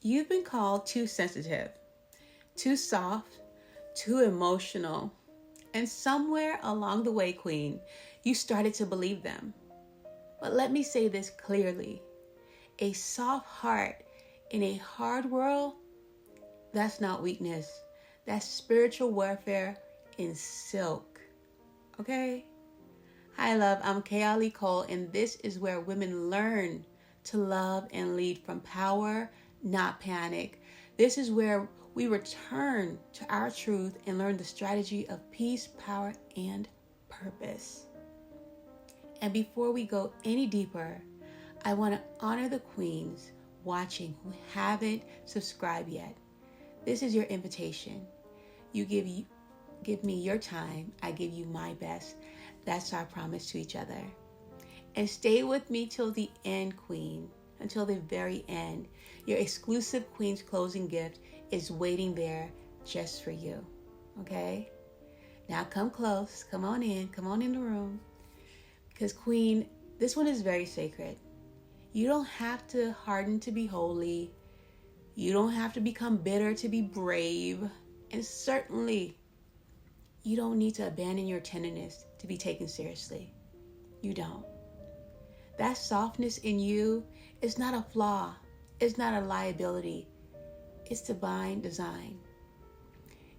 You've been called too sensitive, too soft, too emotional, and somewhere along the way, Queen, you started to believe them. But let me say this clearly. A soft heart in a hard world, that's not weakness. That's spiritual warfare in silk. Okay? Hi, love. I'm Kayali Cole, and this is where women learn to love and lead from power, not panic. This is where we return to our truth and learn the strategy of peace, power, and purpose. And before we go any deeper, I want to honor the queens watching who haven't subscribed yet. This is your invitation. You give me your time, I give you my best. That's our promise to each other. And stay with me till the end, Queen, until the very end. Your exclusive Queen's closing gift is waiting there just for you, okay? Now come close, come on in the room. Because Queen, this one is very sacred. You don't have to harden to be holy. You don't have to become bitter to be brave. And certainly, you don't need to abandon your tenderness to be taken seriously. You don't. That softness in you is not a flaw. It's not a liability. It's divine design.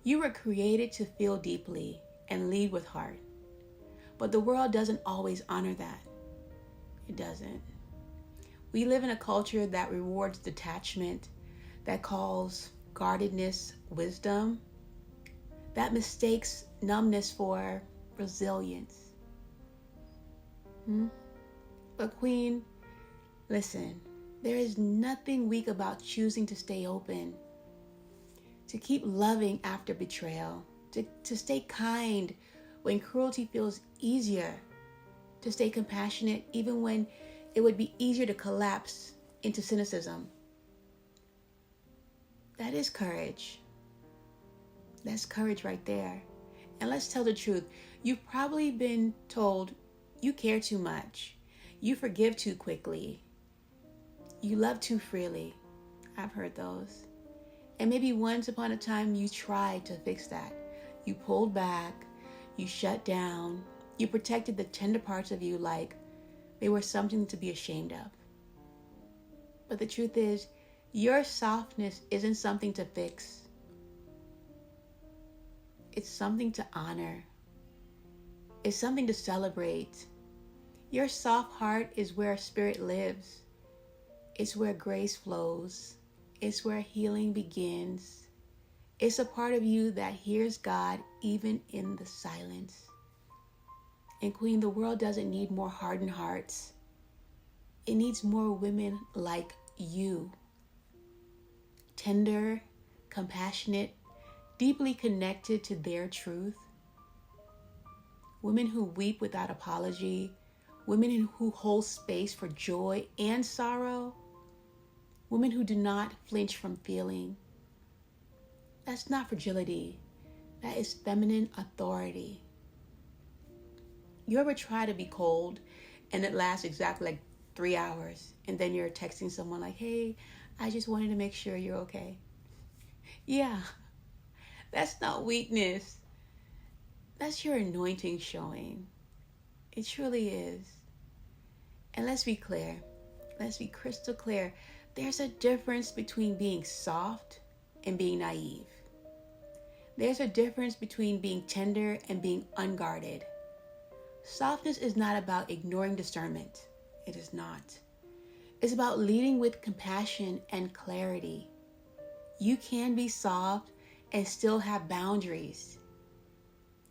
You were created to feel deeply and lead with heart. But the world doesn't always honor that. It doesn't. We live in a culture that rewards detachment, that calls guardedness wisdom, that mistakes numbness for resilience. But Queen, listen, there is nothing weak about choosing to stay open, to keep loving after betrayal, to stay kind when cruelty feels easier, to stay compassionate even when it would be easier to collapse into cynicism. That is courage. That's courage right there. And let's tell the truth. You've probably been told you care too much. You forgive too quickly. You love too freely. I've heard those. And maybe once upon a time you tried to fix that. You pulled back. You shut down. You protected the tender parts of you like they were something to be ashamed of. But the truth is, your softness isn't something to fix. It's something to honor. It's something to celebrate. Your soft heart is where spirit lives. It's where grace flows. It's where healing begins. It's a part of you that hears God even in the silence. And Queen, the world doesn't need more hardened hearts. It needs more women like you. Tender, compassionate, deeply connected to their truth. Women who weep without apology. Women who hold space for joy and sorrow. Women who do not flinch from feeling. That's not fragility. That is feminine authority. You ever try to be cold and it lasts exactly like 3 hours and then you're texting someone like, hey, I just wanted to make sure you're okay. Yeah, that's not weakness. That's your anointing showing. It truly is. And let's be clear. Let's be crystal clear. There's a difference between being soft and being naive. There's a difference between being tender and being unguarded. Softness is not about ignoring discernment. It is not. It's about leading with compassion and clarity. You can be soft and still have boundaries.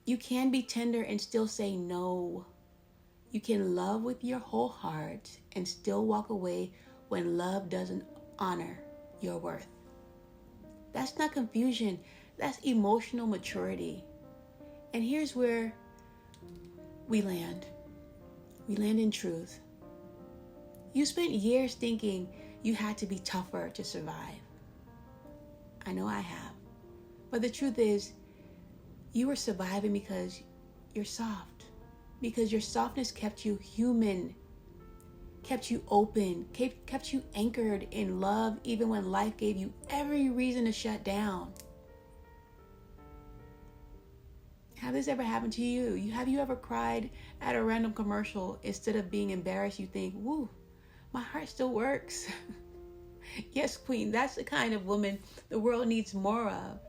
You can be tender and still say no. You can love with your whole heart and still walk away when love doesn't honor your worth. That's not confusion. That's emotional maturity. And here's where we land. We land in truth. You spent years thinking you had to be tougher to survive. I know I have. But the truth is, you were surviving because you're soft. Because your softness kept you human. kept you open, kept you anchored in love, even when life gave you every reason to shut down. Have this ever happened to you? Have you ever cried at a random commercial? Instead of being embarrassed, you think, woo, my heart still works. Yes, Queen, that's the kind of woman the world needs more of.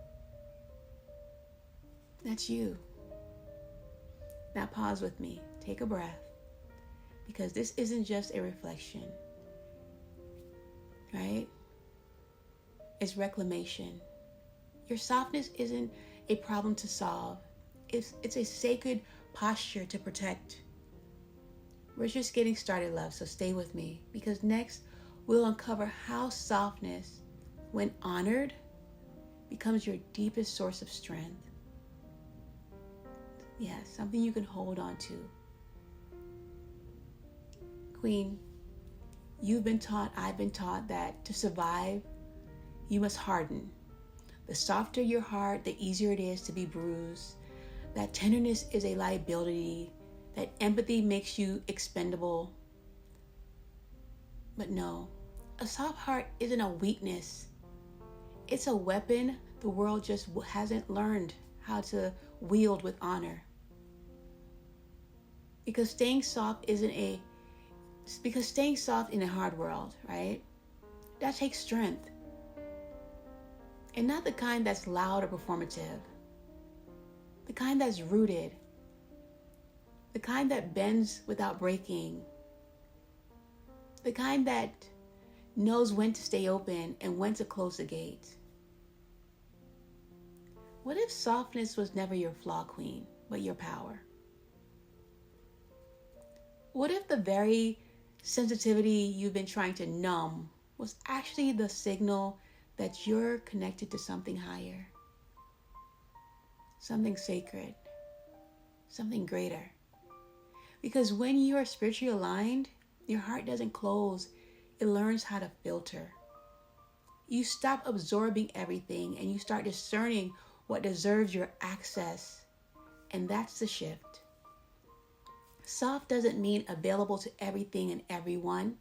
That's you. Now pause with me. Take a breath. Because this isn't just a reflection, right? It's reclamation. Your softness isn't a problem to solve. It's a sacred posture to protect. We're just getting started, love, so stay with me. Because next, we'll uncover how softness, when honored, becomes your deepest source of strength. Yeah, something you can hold on to. Queen, you've been taught, I've been taught that to survive, you must harden. The softer your heart, the easier it is to be bruised. That tenderness is a liability. That empathy makes you expendable. But no, a soft heart isn't a weakness. It's a weapon the world just hasn't learned how to wield with honor. Because staying soft in a hard world, right? That takes strength. And not the kind that's loud or performative. The kind that's rooted. The kind that bends without breaking. The kind that knows when to stay open and when to close the gate. What if softness was never your flaw, Queen, but your power? What if the very sensitivity you've been trying to numb was actually the signal that you're connected to something higher, something sacred, something greater? Because when you are spiritually aligned, your heart doesn't close, it learns how to filter. You stop absorbing everything and you start discerning what deserves your access, and that's the shift. Soft doesn't mean available to everything and everyone.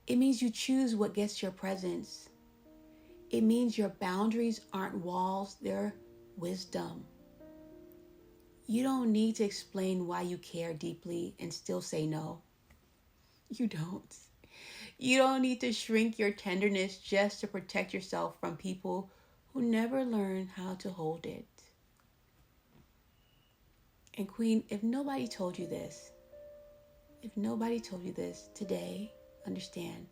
It means you choose what gets your presence. It means your boundaries aren't walls, they're wisdom. You don't need to explain why you care deeply and still say no. You don't. You don't need to shrink your tenderness just to protect yourself from people who never learn how to hold it. And Queen, if nobody told you this today, understand,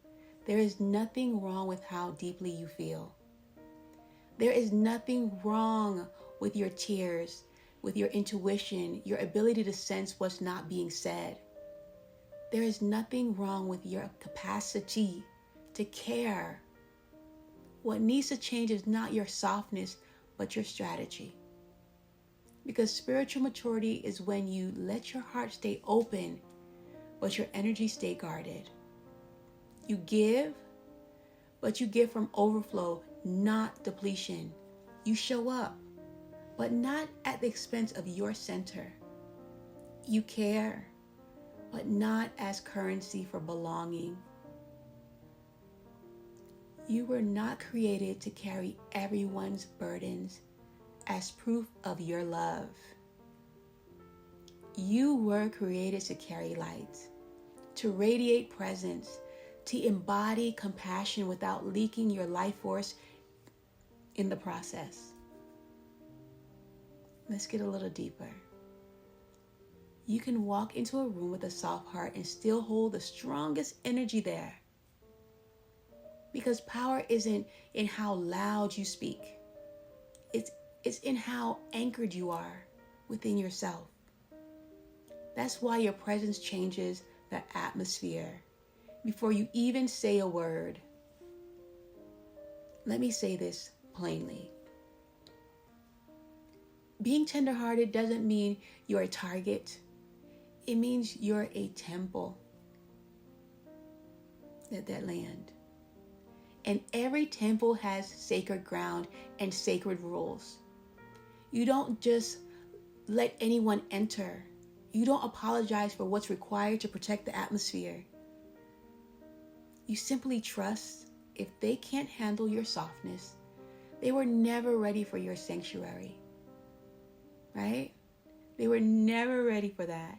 there is nothing wrong with how deeply you feel. There is nothing wrong with your tears, with your intuition, your ability to sense what's not being said. There is nothing wrong with your capacity to care. What needs to change is not your softness, but your strategy. Because spiritual maturity is when you let your heart stay open, but your energy stay guarded. You give, but you give from overflow, not depletion. You show up, but not at the expense of your center. You care, but not as currency for belonging. You were not created to carry everyone's burdens as proof of your love. You were created to carry light, to radiate presence, to embody compassion without leaking your life force in the process. Let's get a little deeper. You can walk into a room with a soft heart and still hold the strongest energy there. Because power isn't in how loud you speak. It's in how anchored you are within yourself. That's why your presence changes the atmosphere before you even say a word. Let me say this plainly. Being tenderhearted doesn't mean you're a target. It means you're a temple. Let that land. And every temple has sacred ground and sacred rules. You don't just let anyone enter. You don't apologize for what's required to protect the atmosphere. You simply trust if they can't handle your softness, they were never ready for your sanctuary, right? They were never ready for that.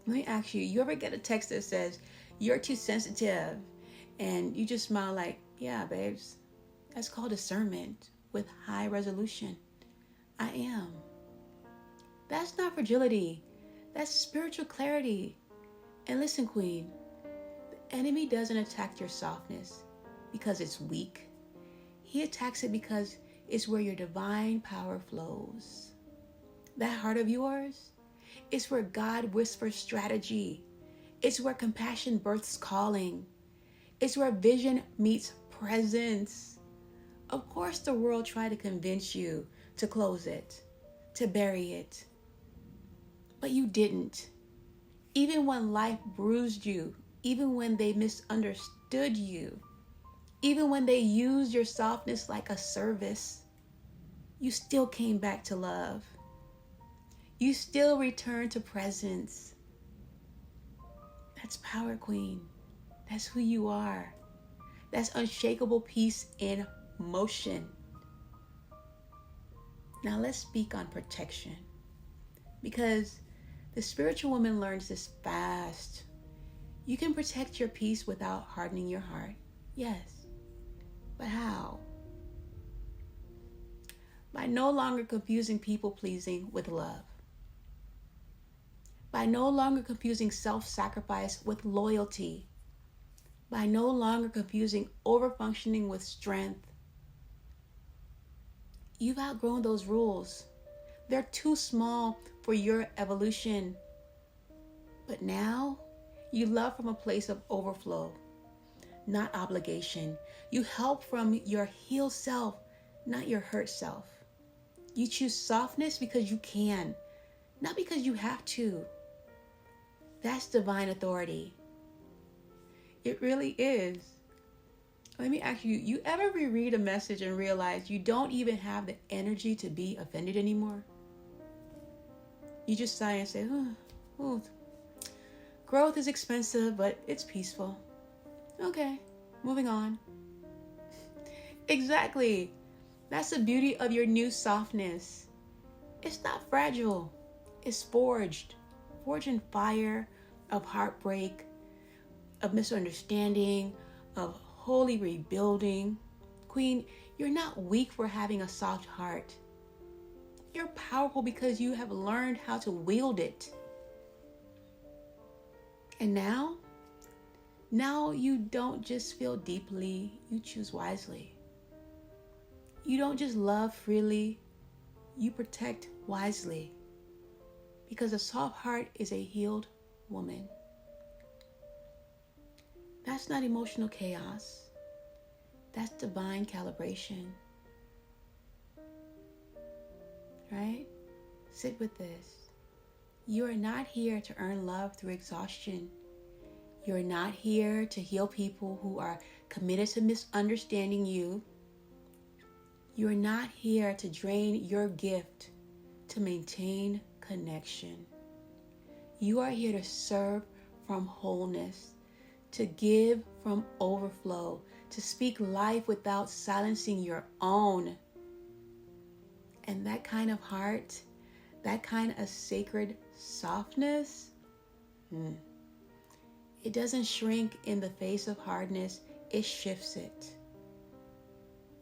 Let me ask you, you ever get a text that says, you're too sensitive, and you just smile like, yeah, babes, that's called discernment with high resolution. I am. That's not fragility. That's spiritual clarity. And listen, Queen, the enemy doesn't attack your softness because it's weak. He attacks it because it's where your divine power flows. That heart of yours, it's where God whispers strategy. It's where compassion births calling. It's where vision meets presence. Of course, the world tried to convince you to close it, to bury it. But you didn't. Even when life bruised you, even when they misunderstood you, even when they used your softness like a service, you still came back to love. You still returned to presence. That's power, Queen. That's who you are. That's unshakable peace in motion. Now let's speak on protection, because the spiritual woman learns this fast. You can protect your peace without hardening your heart. Yes. But how? By no longer confusing people-pleasing with love. By no longer confusing self-sacrifice with loyalty. By no longer confusing overfunctioning with strength. You've outgrown those rules. They're too small for your evolution. But now, you love from a place of overflow, not obligation. You help from your healed self, not your hurt self. You choose softness because you can, not because you have to. That's divine authority. It really is. Let me ask you, you ever reread a message and realize you don't even have the energy to be offended anymore? You just sigh and say, oh, growth is expensive, but it's peaceful. Okay, moving on. Exactly. That's the beauty of your new softness. It's not fragile. It's forged. Forged in fire of heartbreak, of misunderstanding, of holy rebuilding. Queen, you're not weak for having a soft heart. You're powerful because you have learned how to wield it. And now you don't just feel deeply, you choose wisely. You don't just love freely, you protect wisely. Because a soft heart is a healed woman. That's not emotional chaos. That's divine calibration. Right? Sit with this. You are not here to earn love through exhaustion. You're not here to heal people who are committed to misunderstanding you. You're not here to drain your gift to maintain connection. You are here to serve from wholeness, to give from overflow, to speak life without silencing your own. And that kind of heart, that kind of sacred softness, it doesn't shrink in the face of hardness, it shifts it.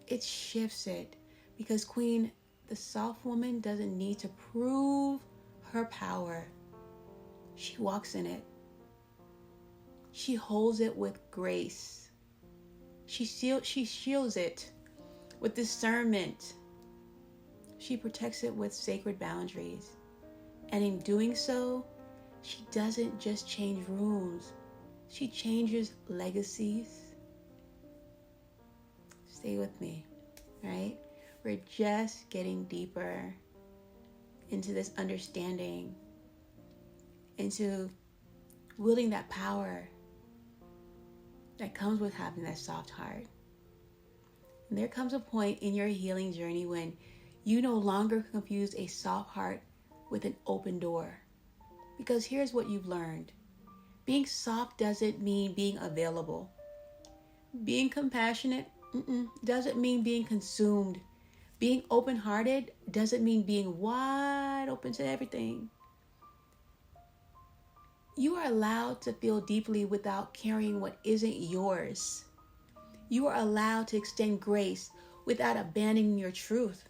It shifts it. Because Queen, the soft woman doesn't need to prove her power. She walks in it. She holds it with grace. She shields it with discernment. She protects it with sacred boundaries. And in doing so, she doesn't just change rooms. She changes legacies. Stay with me, right? We're just getting deeper into this understanding, into wielding that power that comes with having that soft heart. And there comes a point in your healing journey when you no longer confuse a soft heart with an open door. Because here's what you've learned. Being soft doesn't mean being available. Being compassionate doesn't mean being consumed. Being open-hearted doesn't mean being wide open to everything. You are allowed to feel deeply without carrying what isn't yours. You are allowed to extend grace without abandoning your truth.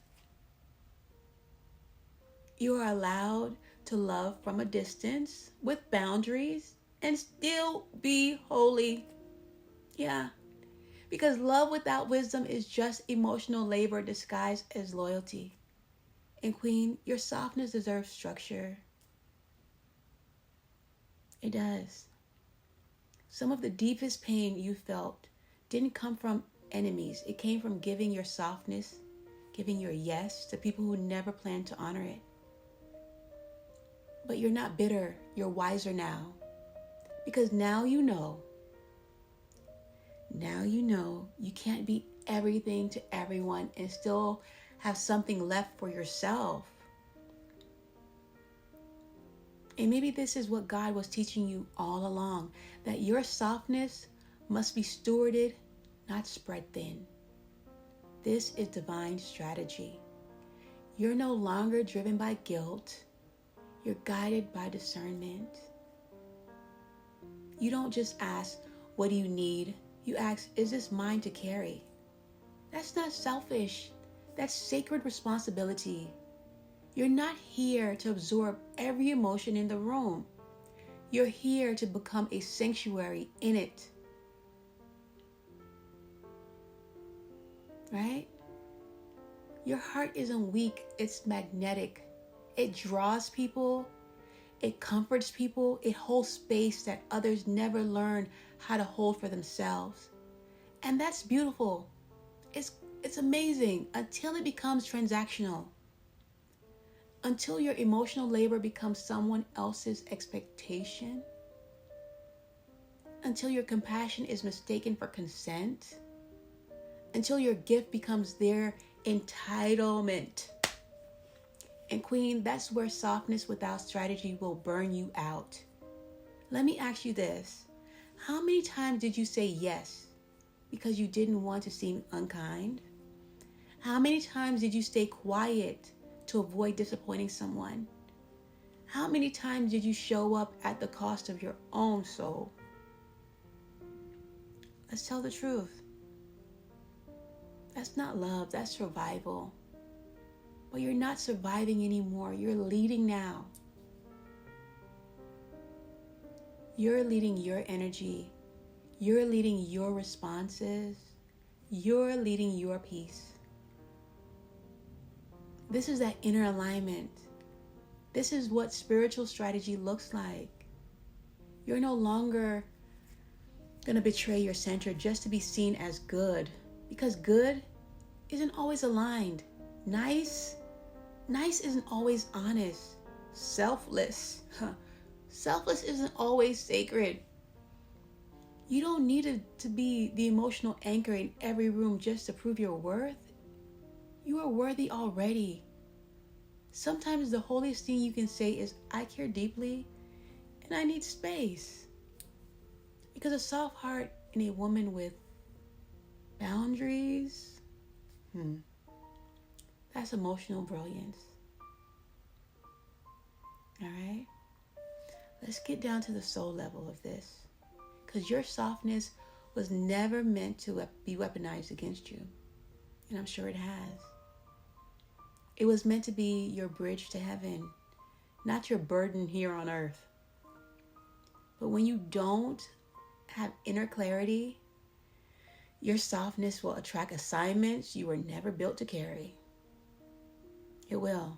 You are allowed to love from a distance with boundaries and still be holy. Yeah, because love without wisdom is just emotional labor disguised as loyalty. And Queen, your softness deserves structure. It does. Some of the deepest pain you felt didn't come from enemies. It came from giving your softness, giving your yes to people who never planned to honor it. But you're not bitter. You're wiser now. Because now you know. Now you know you can't be everything to everyone and still have something left for yourself. And maybe this is what God was teaching you all along, that your softness must be stewarded, not spread thin. This is divine strategy. You're no longer driven by guilt. You're guided by discernment. You don't just ask, what do you need? You ask, is this mine to carry? That's not selfish. That's sacred responsibility. You're not here to absorb every emotion in the room. You're here to become a sanctuary in it. Right? Your heart isn't weak, it's magnetic. It draws people, it comforts people, it holds space that others never learn how to hold for themselves. And that's beautiful. It's amazing until it becomes transactional. Until your emotional labor becomes someone else's expectation. Until your compassion is mistaken for consent. Until your gift becomes their entitlement. And Queen, that's where softness without strategy will burn you out. Let me ask you this. How many times did you say yes because you didn't want to seem unkind? How many times did you stay quiet to avoid disappointing someone? How many times did you show up at the cost of your own soul? Let's tell the truth. That's not love, that's survival. But you're not surviving anymore. You're leading now. You're leading your energy. You're leading your responses. You're leading your peace. This is that inner alignment. This is what spiritual strategy looks like. You're no longer going to betray your center just to be seen as good. Because good isn't always aligned. Nice isn't always honest. Selfless isn't always sacred. You don't need to be the emotional anchor in every room just to prove your worth. You are worthy already. Sometimes the holiest thing you can say is, I care deeply and I need space. Because a soft heart in a woman with boundaries, that's emotional brilliance. All right? Let's get down to the soul level of this. Because your softness was never meant to be weaponized against you. And I'm sure it has. It was meant to be your bridge to heaven, not your burden here on earth. But when you don't have inner clarity, your softness will attract assignments you were never built to carry. It will.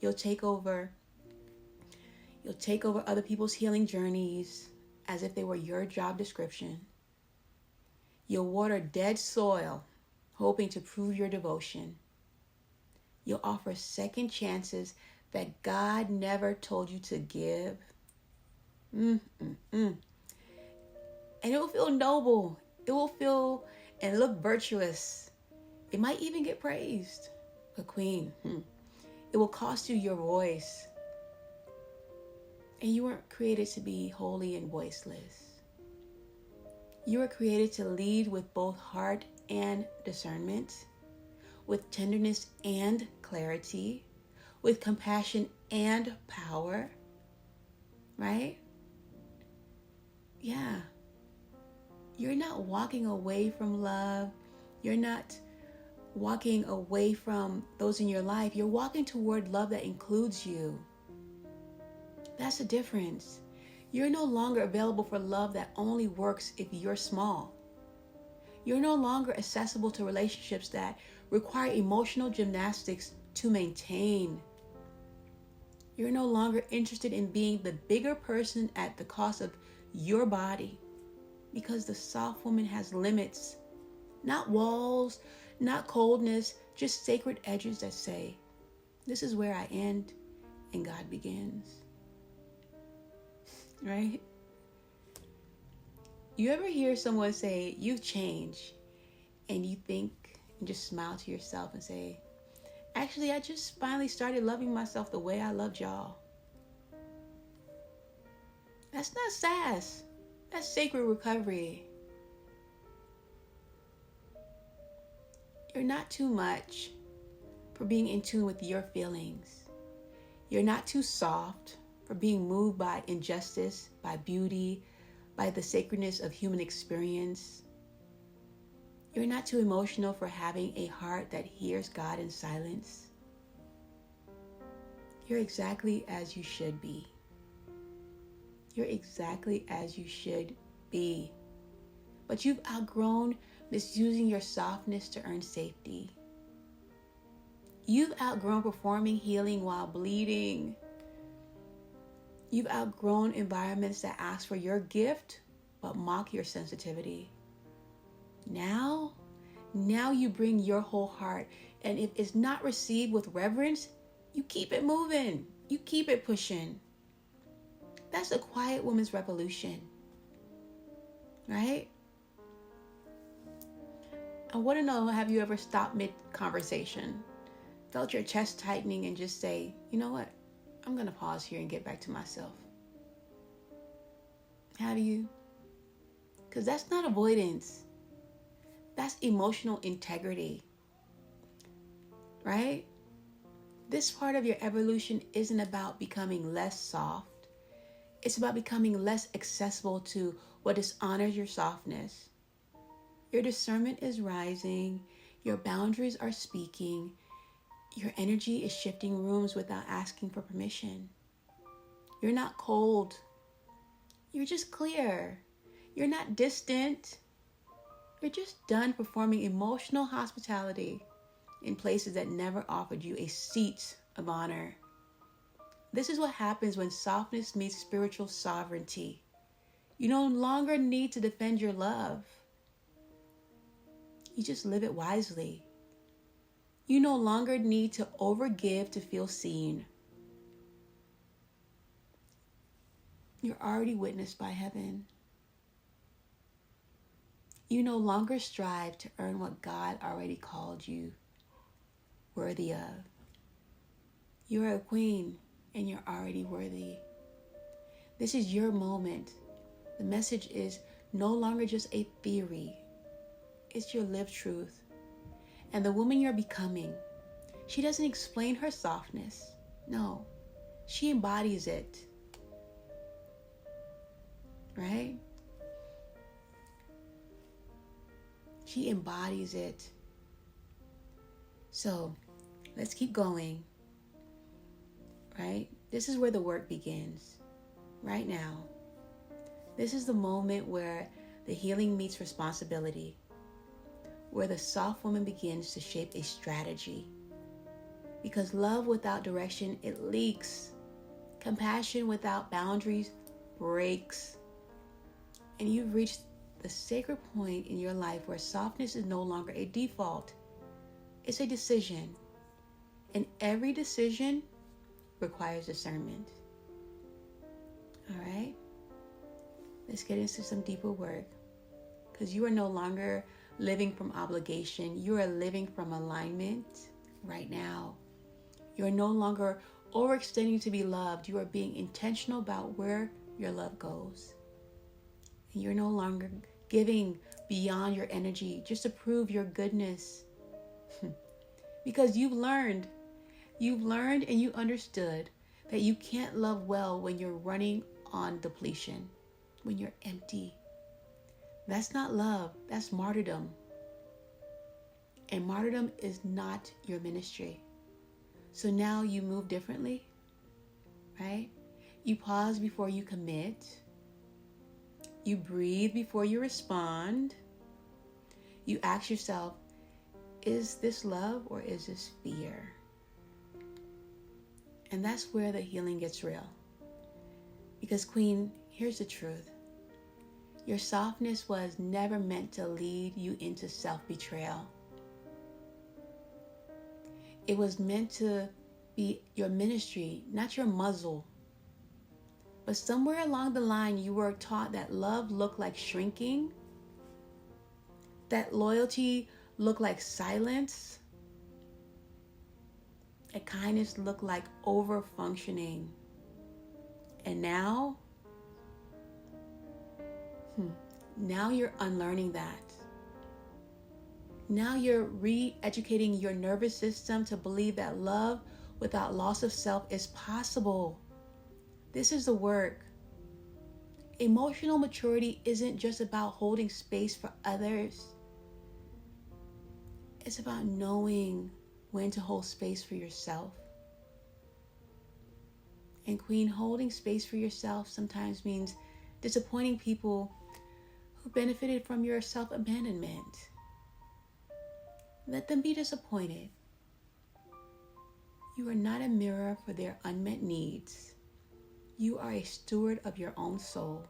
You'll take over other people's healing journeys as if they were your job description. You'll water dead soil, hoping to prove your devotion. You'll offer second chances that God never told you to give. And it will feel noble. It will feel and look virtuous. It might even get praised. But Queen, it will cost you your voice. And you weren't created to be holy and voiceless. You were created to lead with both heart and discernment, with tenderness and clarity, with compassion and power, right? Yeah. You're not walking away from love. You're not walking away from those in your life. You're walking toward love that includes you. That's the difference. You're no longer available for love that only works if you're small. You're no longer accessible to relationships that require emotional gymnastics to maintain. You're no longer interested in being the bigger person at the cost of your body, because the soft woman has limits, not walls, not coldness, just sacred edges that say, this is where I end and God begins. Right? You ever hear someone say, you've changed, and you think and just smile to yourself and say, actually, I just finally started loving myself the way I loved y'all. That's not sass. That's sacred recovery. You're not too much for being in tune with your feelings. You're not too soft for being moved by injustice, by beauty, by the sacredness of human experience. You're not too emotional for having a heart that hears God in silence. You're exactly as you should be. You're exactly as you should be. But you've outgrown misusing your softness to earn safety. You've outgrown performing healing while bleeding. You've outgrown environments that ask for your gift but mock your sensitivity. Now you bring your whole heart, and if it's not received with reverence, you keep it moving. You keep it pushing. That's a quiet woman's revolution, right? I want to know, have you ever stopped mid-conversation, felt your chest tightening, and just say, you know what? I'm going to pause here and get back to myself. Have you? Because that's not avoidance. That's emotional integrity, right? This part of your evolution isn't about becoming less soft. It's about becoming less accessible to what dishonors your softness. Your discernment is rising. Your boundaries are speaking. Your energy is shifting rooms without asking for permission. You're not cold. You're just clear. You're not distant. You're just done performing emotional hospitality in places that never offered you a seat of honor. This is what happens when softness meets spiritual sovereignty. You no longer need to defend your love. You just live it wisely. You no longer need to overgive to feel seen. You're already witnessed by heaven. You no longer strive to earn what God already called you worthy of. You're a queen and you're already worthy. This is your moment. The message is no longer just a theory. It's your lived truth. And the woman you're becoming, she doesn't explain her softness. No, she embodies it. Right? She embodies it. So let's keep going. Right? This is where the work begins. Right now. This is the moment where the healing meets responsibility. Where the soft woman begins to shape a strategy. Because love without direction, it leaks. Compassion without boundaries breaks. And you've reached the sacred point in your life where softness is no longer a default. It's a decision. And every decision requires discernment. All right? Let's get into some deeper work. Because you are no longer living from obligation. You are living from alignment right now. You're no longer overextending to be loved. You are being intentional about where your love goes. And you're no longer giving beyond your energy just to prove your goodness. Because you've learned and you understood that you can't love well when you're running on depletion, when you're empty. That's not love, that's martyrdom. And martyrdom is not your ministry. So now you move differently, right? You pause before you commit. You breathe before you respond. You ask yourself, is this love or is this fear? And that's where the healing gets real. Because Queen, here's the truth. Your softness was never meant to lead you into self-betrayal. It was meant to be your ministry, not your muzzle. But somewhere along the line, you were taught that love looked like shrinking, that loyalty looked like silence, and kindness looked like over-functioning. And now you're unlearning that. Now you're re-educating your nervous system to believe that love without loss of self is possible. This is the work. Emotional maturity isn't just about holding space for others. It's about knowing when to hold space for yourself. And Queen, holding space for yourself sometimes means disappointing people who benefited from your self-abandonment. Let them be disappointed. You are not a mirror for their unmet needs. You are a steward of your own soul.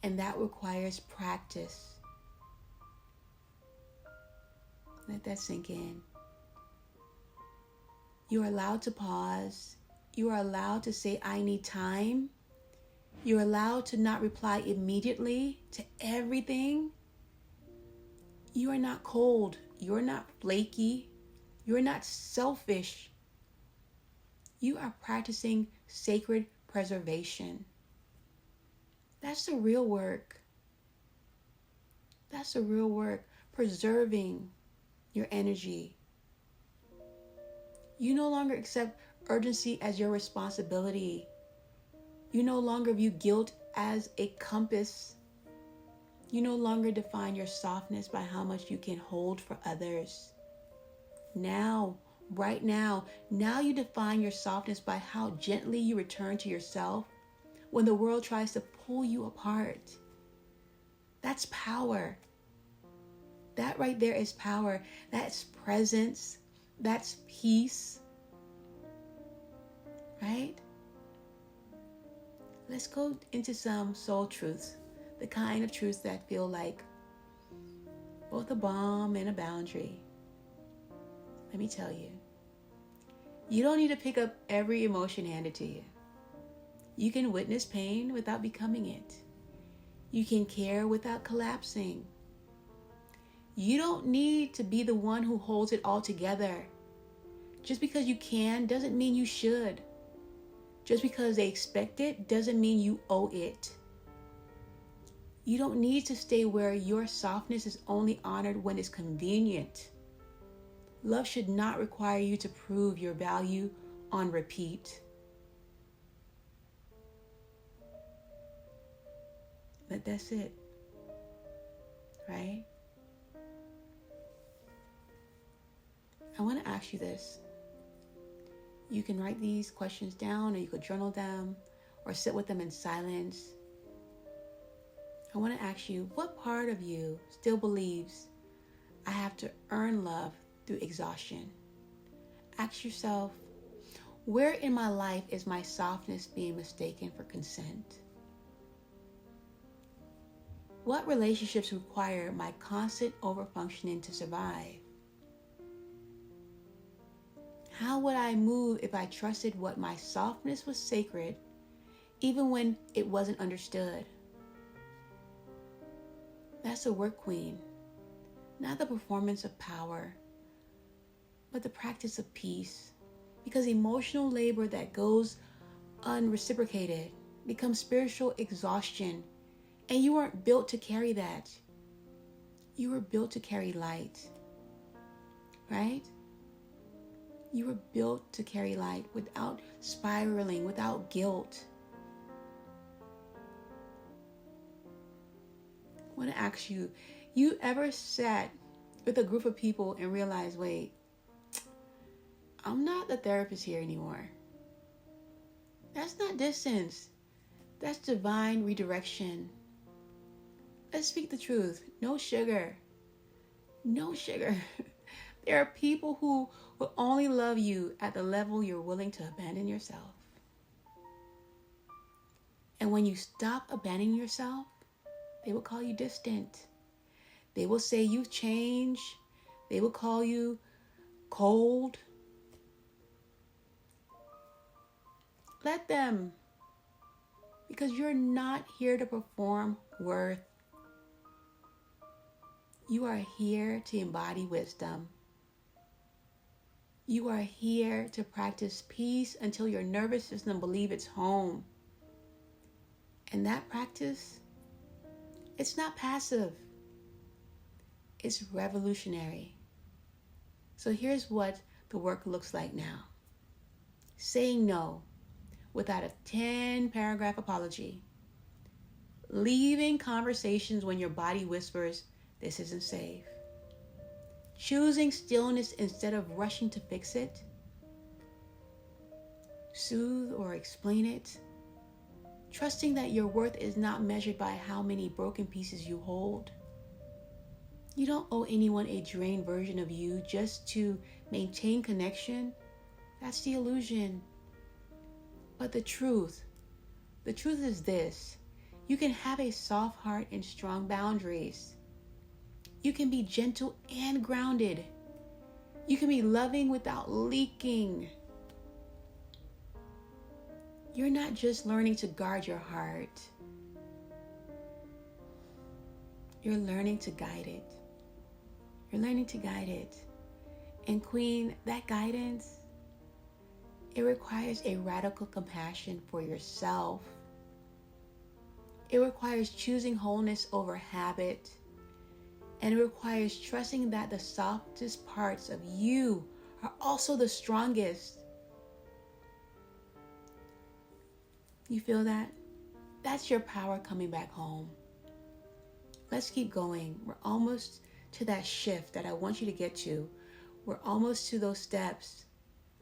And that requires practice. Let that sink in. You are allowed to pause. You are allowed to say, I need time. You're allowed to not reply immediately to everything. You are not cold. You're not flaky. You're not selfish. You are practicing sacred preservation. That's the real work. That's the real work. Preserving your energy. You no longer accept urgency as your responsibility. You no longer view guilt as a compass. You no longer define your softness by how much you can hold for others. Now, right now you define your softness by how gently you return to yourself when the world tries to pull you apart. That's power. That right there is power. That's presence. That's peace. Right? Let's go into some soul truths. The kind of truths that feel like both a bomb and a boundary. Let me tell you. You don't need to pick up every emotion handed to you. You can witness pain without becoming it. You can care without collapsing. You don't need to be the one who holds it all together. Just because you can doesn't mean you should. Just because they expect it doesn't mean you owe it. You don't need to stay where your softness is only honored when it's convenient. Love should not require you to prove your value on repeat. But that's it. Right? I want to ask you this. You can write these questions down, or you could journal them, or sit with them in silence. I want to ask you, what part of you still believes I have to earn love through exhaustion? Ask yourself, where in my life is my softness being mistaken for consent? What relationships require my constant overfunctioning to survive? How would I move if I trusted what my softness was sacred, even when it wasn't understood? That's the work, Queen. Not the performance of power, but the practice of peace. Because emotional labor that goes unreciprocated becomes spiritual exhaustion. And you weren't built to carry that. You were built to carry light. Right? You were built to carry light without spiraling, without guilt. I want to ask you, you ever sat with a group of people and realized, wait, I'm not the therapist here anymore. That's not distance. That's divine redirection. Let's speak the truth. No sugar. No sugar. There are people who will only love you at the level you're willing to abandon yourself. And when you stop abandoning yourself, they will call you distant. They will say you've changed. They will call you cold. Let them. Because you're not here to perform worth. You are here to embody wisdom. You are here to practice peace until your nervous system believes it's home. And that practice, it's not passive. It's revolutionary. So here's what the work looks like now. Saying no without a 10-paragraph apology. Leaving conversations when your body whispers, this isn't safe. Choosing stillness instead of rushing to fix it. Soothe or explain it. Trusting that your worth is not measured by how many broken pieces you hold. You don't owe anyone a drained version of you just to maintain connection. That's the illusion. But the truth is this. You can have a soft heart and strong boundaries. You can be gentle and grounded. You can be loving without leaking. You're not just learning to guard your heart. You're learning to guide it. You're learning to guide it. And Queen, that guidance, it requires a radical compassion for yourself. It requires choosing wholeness over habit. And it requires trusting that the softest parts of you are also the strongest. You feel that? That's your power coming back home. Let's keep going. We're almost to that shift that I want you to get to. We're almost to those steps,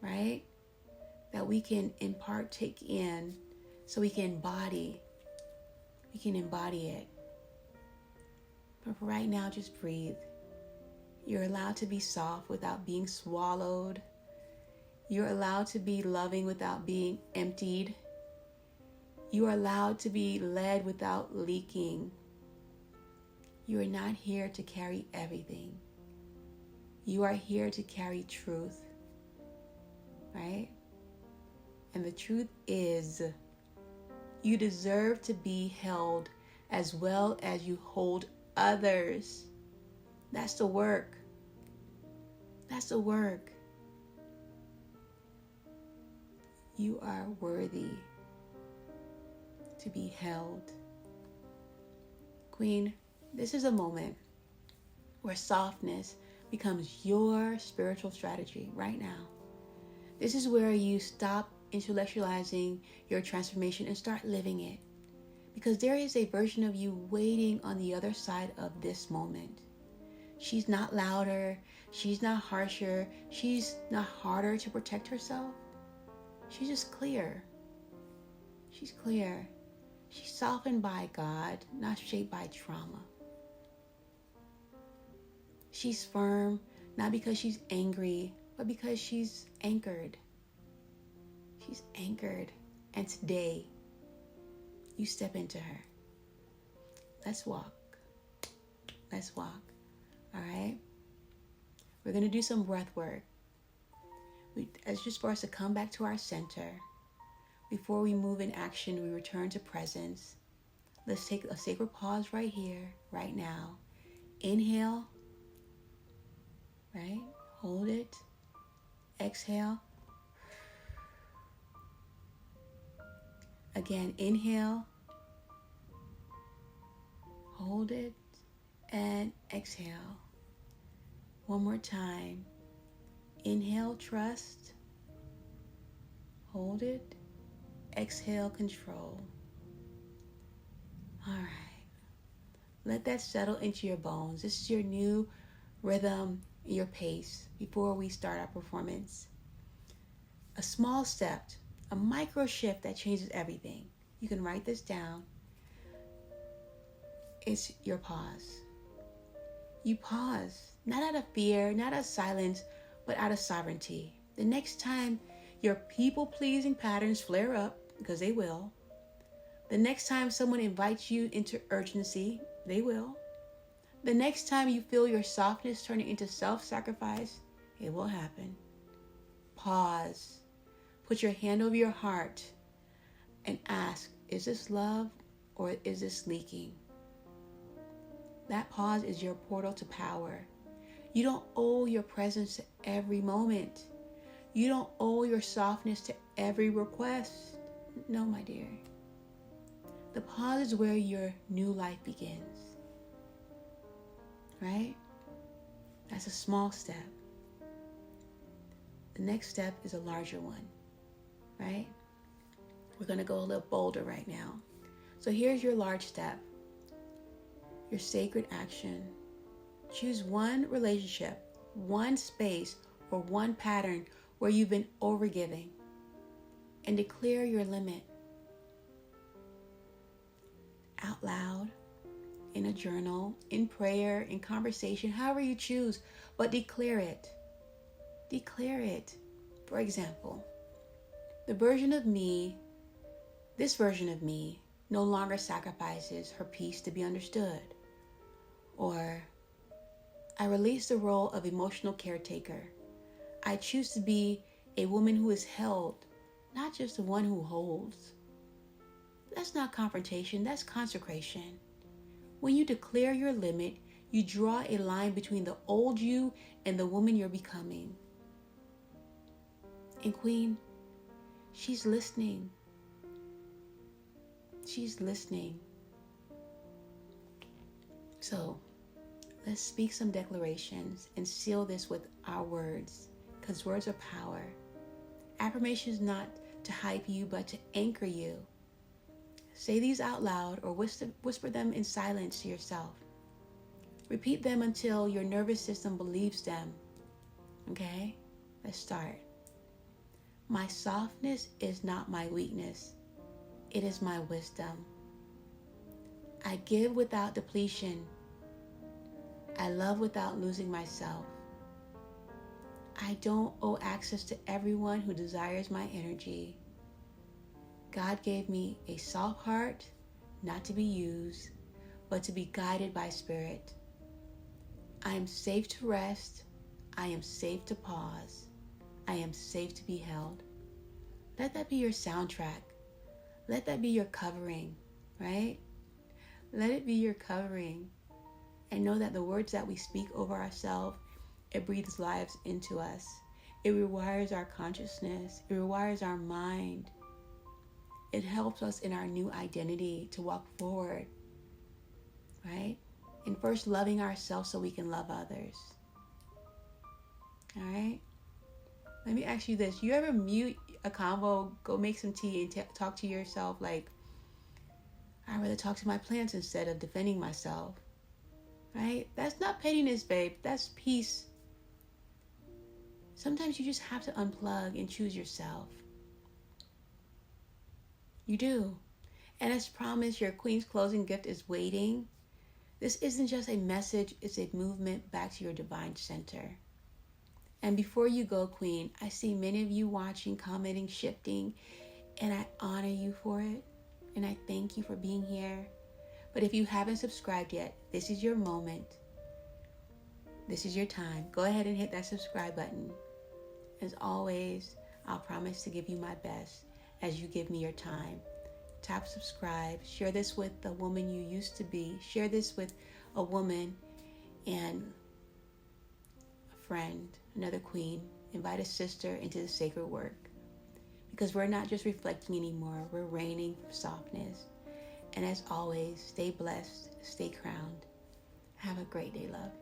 right? That we can in part take in so we can embody. We can embody it. But for right now, just breathe. You're allowed to be soft without being swallowed. You're allowed to be loving without being emptied. You are allowed to be led without leaking. You are not here to carry everything. You are here to carry truth, right? And the truth is, you deserve to be held as well as you hold others. That's the work. That's the work. You are worthy to be held. Queen, this is a moment where softness becomes your spiritual strategy right now. This is where you stop intellectualizing your transformation and start living it. Because there is a version of you waiting on the other side of this moment. She's not louder. She's not harsher. She's not harder to protect herself. She's just clear. She's clear. She's softened by God, not shaped by trauma. She's firm, not because she's angry, but because she's anchored. She's anchored. And today, you step into her. Let's walk. Let's walk. All right? We're going to do some breath work. It's just for us to come back to our center. Before we move in action, we return to presence. Let's take a sacred pause right here, right now. Inhale. Right? Hold it. Exhale. Again, inhale, hold it, and exhale. One more time. Inhale, trust, hold it, exhale, control. All right. Let that settle into your bones. This is your new rhythm, your pace before we start our performance. A small step, a micro shift that changes everything. You can write this down. It's your pause. You pause, not out of fear, not out of silence, but out of sovereignty. The next time your people-pleasing patterns flare up, because they will. The next time someone invites you into urgency, they will. The next time you feel your softness turning into self-sacrifice, it will happen. Pause. Put your hand over your heart and ask, is this love or is this leaking? That pause is your portal to power. You don't owe your presence to every moment. You don't owe your softness to every request. No, my dear. The pause is where your new life begins. Right? That's a small step. The next step is a larger one. Right? We're going to go a little bolder right now. So here's your large step. Your sacred action. Choose one relationship, one space, or one pattern where you've been overgiving and declare your limit out loud, in a journal, in prayer, in conversation, however you choose, but declare it. Declare it. For example, this version of me no longer sacrifices her peace to be understood. Or, I release the role of emotional caretaker. I choose to be a woman who is held, not just the one who holds. That's not confrontation, that's consecration. When you declare your limit, you draw a line between the old you and the woman you're becoming. And Queen, she's listening. She's listening. So, let's speak some declarations and seal this with our words, because words are power. Affirmation is not to hype you, but to anchor you. Say these out loud or whisper them in silence to yourself. Repeat them until your nervous system believes them. Okay? Let's start. My softness is not my weakness. It is my wisdom. I give without depletion. I love without losing myself. I don't owe access to everyone who desires my energy. God gave me a soft heart, not to be used, but to be guided by Spirit. I am safe to rest. I am safe to pause. I am safe to be held. Let that be your soundtrack. Let that be your covering, right? Let it be your covering. And know that the words that we speak over ourselves, it breathes lives into us. It rewires our consciousness. It rewires our mind. It helps us in our new identity to walk forward, right? And first loving ourselves so we can love others. All right? Let me ask you this. You ever mute a convo, go make some tea and talk to yourself like, I'd rather talk to my plants instead of defending myself, right? That's not pettiness, babe. That's peace. Sometimes you just have to unplug and choose yourself. You do. And as promised, your Queen's closing gift is waiting. This isn't just a message, it's a movement back to your divine center. And before you go, Queen, I see many of you watching, commenting, shifting, and I honor you for it. And I thank you for being here. But if you haven't subscribed yet, this is your moment. This is your time. Go ahead and hit that subscribe button. As always, I'll promise to give you my best as you give me your time. Tap subscribe. Share this with the woman you used to be. Share this with a woman and a friend, another queen. Invite a sister into the sacred work. because we're not just reflecting anymore, we're reigning softness. And as always, stay blessed, stay crowned. Have a great day, love.